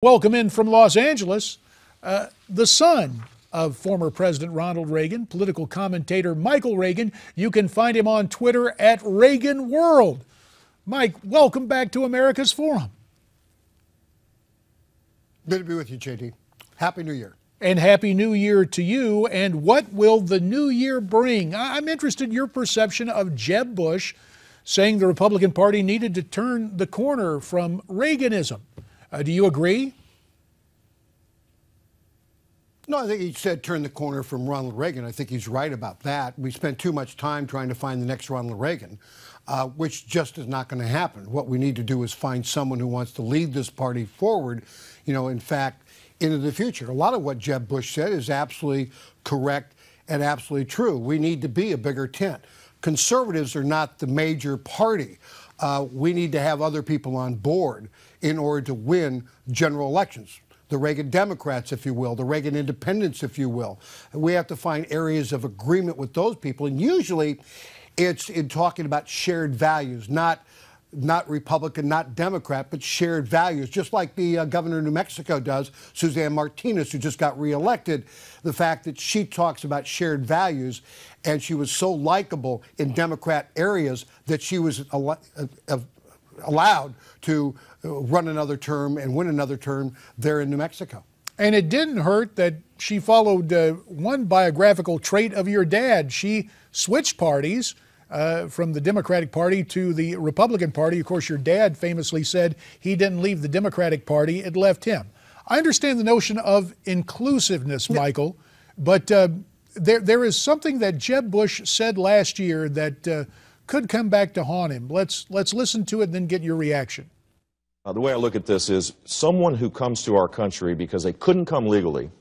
Welcome in from Los Angeles, the son of former President Ronald Reagan, political commentator Michael Reagan. You can find him on Twitter at Reagan World. Mike, welcome back to America's Forum. Good to be with you, JD. Happy New Year. And Happy New Year to you. And what will the new year bring? I'm interested in your perception of Jeb Bush saying the Republican Party needed to turn the corner from Reaganism. Do you agree? No, I think he said turn the corner from Ronald Reagan. I think he's right about that. We spent too much time trying to find the next Ronald Reagan, which just is not going to happen. What we need to do is find someone who wants to lead this party forward, in fact, into the future. A lot of what Jeb Bush said is absolutely correct and absolutely true. We need to be a bigger tent. Conservatives are not the major party. We need to have other people on board in order to win general elections. The Reagan Democrats, if you will, the Reagan Independents, if you will. We have to find areas of agreement with those people, and usually it's in talking about shared values, not Republican, not Democrat, but shared values, just like the governor of New Mexico does, Suzanne Martinez, who just got reelected. The fact that she talks about shared values, and she was so likable in Democrat areas that she was allowed to run another term and win another term there in New Mexico. And it didn't hurt that she followed one biographical trait of your dad. She switched parties from the Democratic Party to the Republican Party. Of course, your dad famously said he didn't leave the Democratic Party, it left him. I understand the notion of inclusiveness, Michael, but there is something that Jeb Bush said last year that could come back to haunt him. Let's listen to it and then get your reaction. The way I look at this is someone who comes to our country because they couldn't come legally.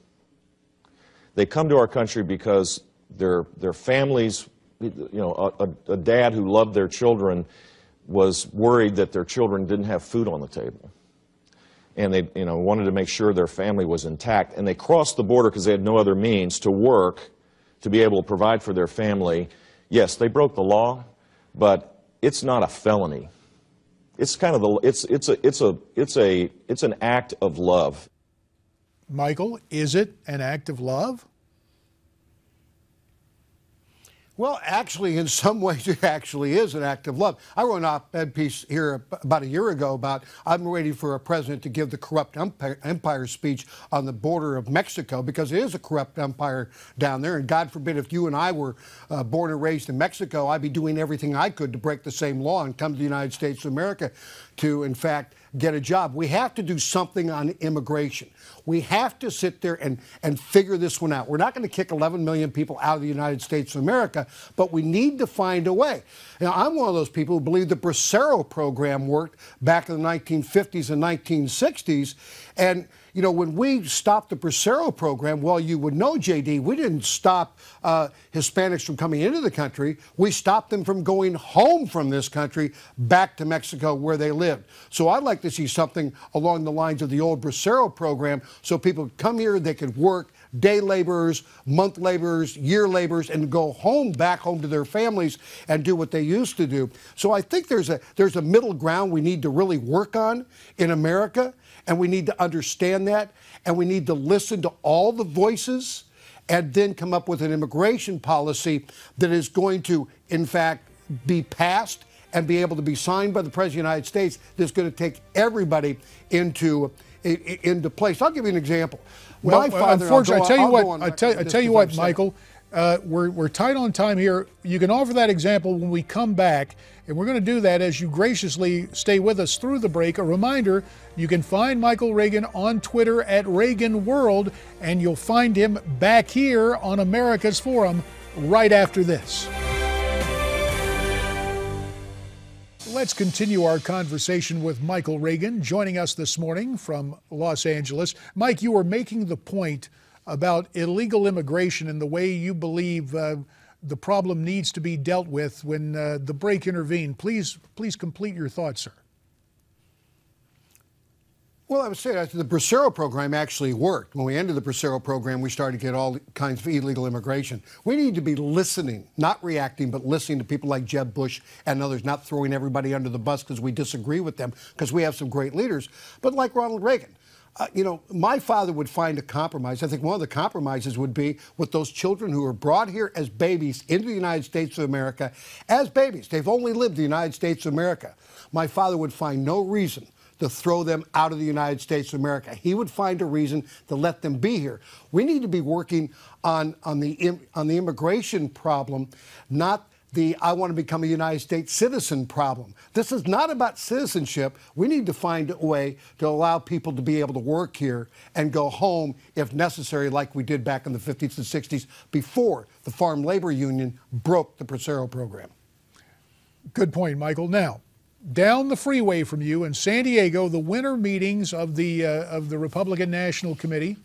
They come to our country because their families, a dad who loved their children was worried that their children didn't have food on the table. And they wanted to make sure their family was intact. And they crossed the border because they had no other means to work, to be able to provide for their family. Yes, they broke the law, but it's not a felony. It's kind of it's an act of love. Michael, is it an act of love? Well, actually, in some ways, it actually is an act of love. I wrote an op-ed piece here about a year ago about I'm waiting for a president to give the corrupt empire speech on the border of Mexico, because it is a corrupt empire down there. And God forbid if you and I were born and raised in Mexico, I'd be doing everything I could to break the same law and come to the United States of America to, in fact, get a job. We have to do something on immigration. We have to sit there and figure this one out. We're not going to kick 11 million people out of the United States of America, but we need to find a way. Now, I'm one of those people who believe the Bracero program worked back in the 1950s and 1960s. And, when we stopped the Bracero program, well, you would know, JD, we didn't stop Hispanics from coming into the country. We stopped them from going home from this country back to Mexico where they lived. So I'd like to see something along the lines of the old Bracero program, so people could come here, they could work, day laborers, month laborers, year laborers, and go home, back home to their families and do what they used to do. So I think there's a middle ground we need to really work on in America, and we need to understand that, and we need to listen to all the voices and then come up with an immigration policy that is going to, in fact, be passed and be able to be signed by the President of the United States, that's going to take everybody into place. I'll give you an example. Well, unfortunately, I tell you what, Michael, we're tight on time here. You can offer that example when we come back, and we're going to do that as you graciously stay with us through the break. A reminder, you can find Michael Reagan on Twitter at Reagan World, and you'll find him back here on America's Forum right after this. Let's continue our conversation with Michael Reagan, joining us this morning from Los Angeles. Mike, you were making the point about illegal immigration and the way you believe the problem needs to be dealt with when the break intervened. Please complete your thoughts, sir. Well, I would say that the Bracero program actually worked. When we ended the Bracero program, we started to get all kinds of illegal immigration. We need to be listening, not reacting, but listening to people like Jeb Bush and others, not throwing everybody under the bus because we disagree with them, because we have some great leaders. But like Ronald Reagan, You know, my father would find a compromise. I think one of the compromises would be with those children who were brought here as babies into the United States of America as babies. They've only lived in the United States of America. My father would find no reason to throw them out of the United States of America. He would find a reason to let them be here. We need to be working on the immigration problem, not the I want to become a United States citizen problem. This is not about citizenship. We need to find a way to allow people to be able to work here and go home if necessary, like we did back in the 50s and 60s before the Farm Labor Union broke the Bracero program. Good point, Michael. Now, down the freeway from you in San Diego, the winter meetings of the Republican National Committee,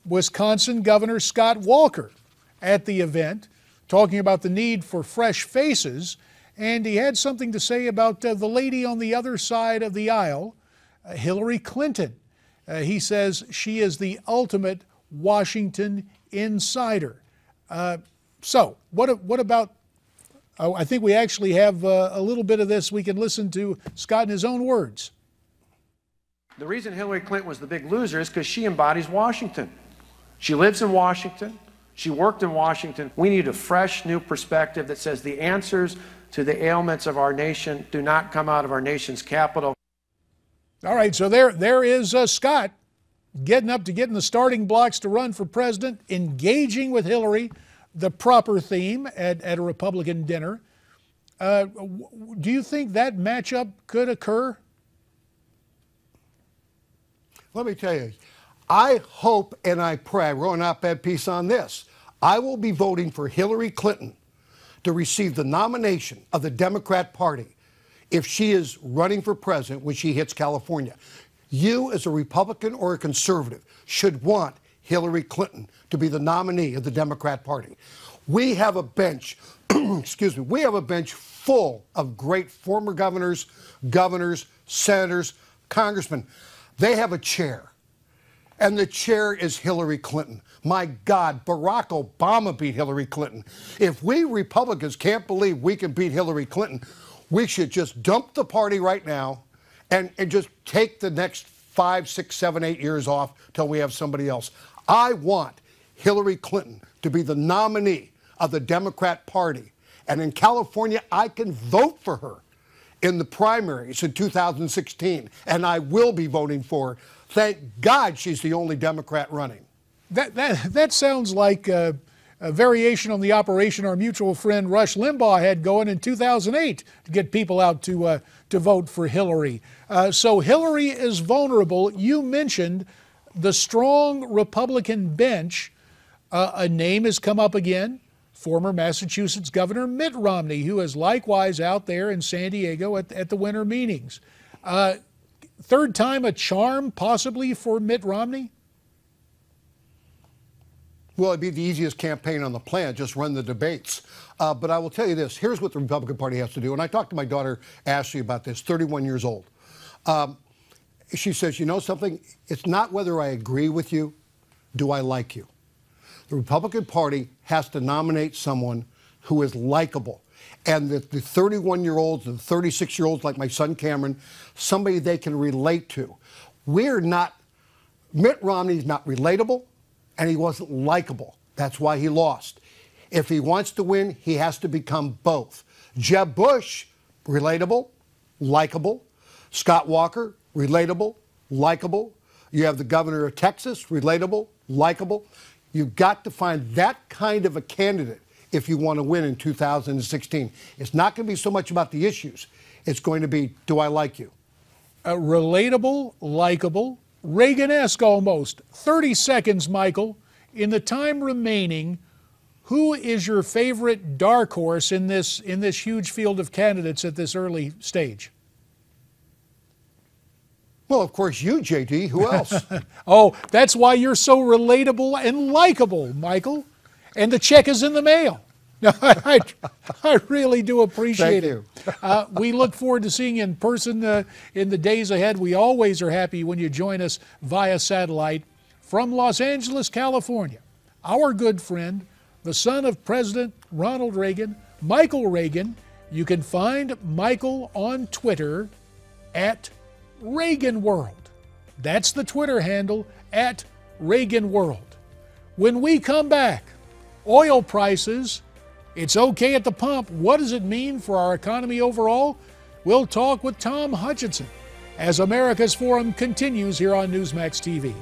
Wisconsin Governor Scott Walker at the event, talking about the need for fresh faces, and he had something to say about the lady on the other side of the aisle, Hillary Clinton. He says she is the ultimate Washington insider. So what about, I think we actually have a little bit of this. We can listen to Scott in his own words. The reason Hillary Clinton was the big loser is because she embodies Washington. She lives in Washington. She worked in Washington. We need a fresh, new perspective that says the answers to the ailments of our nation do not come out of our nation's capital. All right, so there is Scott getting up to getting the starting blocks to run for president, engaging with Hillary, the proper theme at a Republican dinner. Do you think that matchup could occur? Let me tell you, I hope and I pray, I wrote an op-ed piece on this, I will be voting for Hillary Clinton to receive the nomination of the Democrat Party if she is running for president when she hits California. You, as a Republican or a conservative, should want Hillary Clinton to be the nominee of the Democrat Party. We have a bench, excuse me, we have a bench full of great former governors, senators, congressmen. They have a chair, and the chair is Hillary Clinton. My God, Barack Obama beat Hillary Clinton. If we Republicans can't believe we can beat Hillary Clinton, we should just dump the party right now and just take the next 5, 6, 7, 8 years off till we have somebody else. I want Hillary Clinton to be the nominee of the Democrat Party. And in California, I can vote for her in the primaries in 2016, and I will be voting for her. Thank God she's the only Democrat running. That sounds like a variation on the operation our mutual friend Rush Limbaugh had going in 2008 to get people out to vote for Hillary. So Hillary is vulnerable. You mentioned the strong Republican bench. A name has come up again, former Massachusetts Governor Mitt Romney, who is likewise out there in San Diego at the winter meetings. Third time a charm possibly for Mitt Romney? Well, it'd be the easiest campaign on the planet, just run the debates. But I will tell you this, here's what the Republican Party has to do. And I talked to my daughter, Ashley, about this, 31 years old. She says, you know something? It's not whether I agree with you, do I like you? The Republican Party has to nominate someone who is likable. And the 31-year-olds and 36-year-olds like my son Cameron, somebody they can relate to. Mitt Romney's not relatable, and he wasn't likable. That's why he lost. If he wants to win, he has to become both. Jeb Bush, relatable, likable. Scott Walker, relatable, likable. You have the governor of Texas, relatable, likable. You've got to find that kind of a candidate if you want to win in 2016. It's not going to be so much about the issues. It's going to be, do I like you? Relatable, likable, Reagan-esque almost. 30 seconds, Michael. In the time remaining, who is your favorite dark horse in this huge field of candidates at this early stage? Well, of course, you, JD. Who else? Oh, that's why you're so relatable and likable, Michael. And the check is in the mail. No, I really do appreciate it. We look forward to seeing you in person in the days ahead. We always are happy when you join us via satellite from Los Angeles, California. Our good friend, the son of President Ronald Reagan, Michael Reagan. You can find Michael on Twitter at Reagan World. That's the Twitter handle, at Reagan World. When we come back, oil prices, it's okay at the pump. What does it mean for our economy overall? We'll talk with Tom Hutchinson as America's Forum continues here on Newsmax TV.